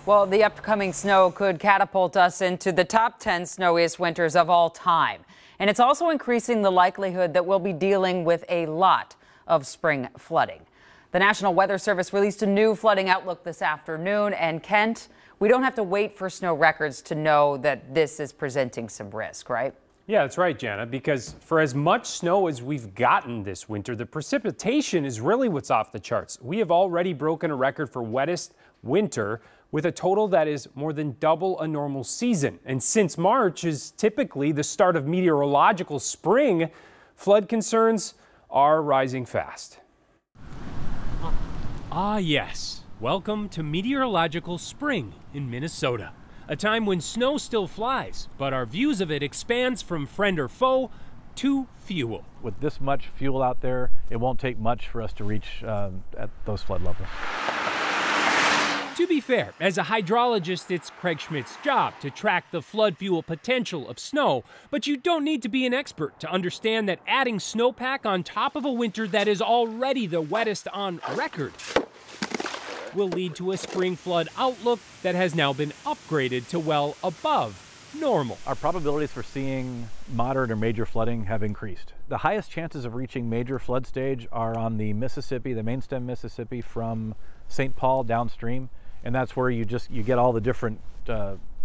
Well, the upcoming snow could catapult us into the top 10 snowiest winters of all time. And it's also increasing the likelihood that we'll be dealing with a lot of spring flooding. The National Weather Service released a new flooding outlook this afternoon. And Kent, we don't have to wait for snow records to know that this is presenting some risk, right? Yeah, that's right, Jana, because for as much snow as we've gotten this winter, the precipitation is really what's off the charts. We have already broken a record for wettest winter with a total that is more than double a normal season. And since March is typically the start of meteorological spring, flood concerns are rising fast. Ah, yes. Welcome to meteorological spring in Minnesota. A time when snow still flies, but our views of it expands from friend or foe to fuel. With this much fuel out there, it won't take much for us to reach at those flood levels. To be fair, as a hydrologist, it's Craig Schmidt's job to track the flood fuel potential of snow, but you don't need to be an expert to understand that adding snowpack on top of a winter that is already the wettest on record will lead to a spring flood outlook that has now been upgraded to well above normal. Our probabilities for seeing moderate or major flooding have increased. The highest chances of reaching major flood stage are on the Mississippi, the main stem Mississippi from St. Paul downstream, and that's where you get all the different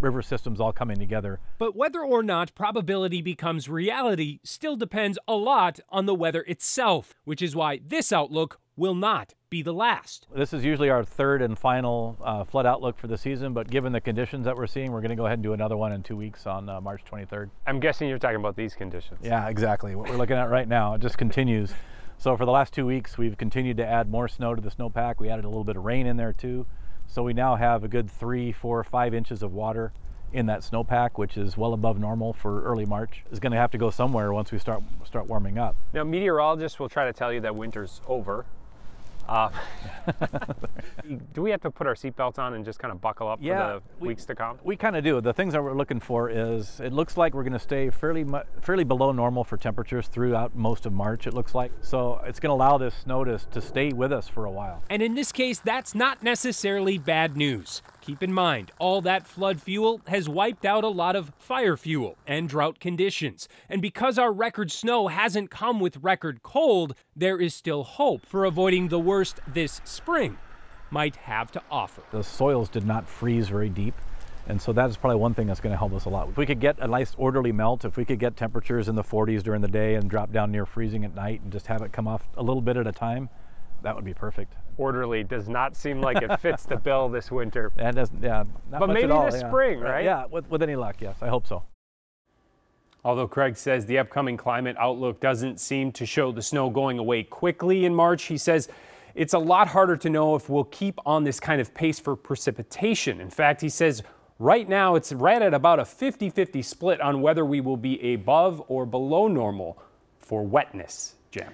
river systems all coming together. But whether or not probability becomes reality still depends a lot on the weather itself, which is why this outlook will not be the last. This is usually our third and final flood outlook for the season, but given the conditions that we're seeing, we're going to go ahead and do another one in 2 weeks on March 23rd. I'm guessing you're talking about these conditions. Yeah, exactly. What we're looking at right now, it just continues. So for the last 2 weeks, we've continued to add more snow to the snowpack. We added a little bit of rain in there too. So we now have a good 3, 4, 5 inches of water in that snowpack, which is well above normal for early March. It's going to have to go somewhere once we start warming up. Now, meteorologists will try to tell you that winter's over. Do we have to put our seatbelts on and just kind of buckle up for the weeks to come? We kind of do. The things that we're looking for is, it looks like we're going to stay fairly below normal for temperatures throughout most of March, it looks like. So it's going to allow this snow to stay with us for a while. And in this case, that's not necessarily bad news. Keep in mind, all that flood fuel has wiped out a lot of fire fuel and drought conditions. And because our record snow hasn't come with record cold, there is still hope for avoiding the worst this spring might have to offer. The soils did not freeze very deep, and so that is probably one thing that's going to help us a lot. If we could get a nice orderly melt, if we could get temperatures in the 40s during the day and drop down near freezing at night and just have it come off a little bit at a time, that would be perfect. Orderly does not seem like it fits the bill this winter. That doesn't, yeah, not but much maybe at all, this spring, right? Yeah, with any luck, yes, I hope so. Although Craig says the upcoming climate outlook doesn't seem to show the snow going away quickly in March, he says it's a lot harder to know if we'll keep on this kind of pace for precipitation. In fact, he says right now it's right at about a 50-50 split on whether we will be above or below normal for wetness, Jam.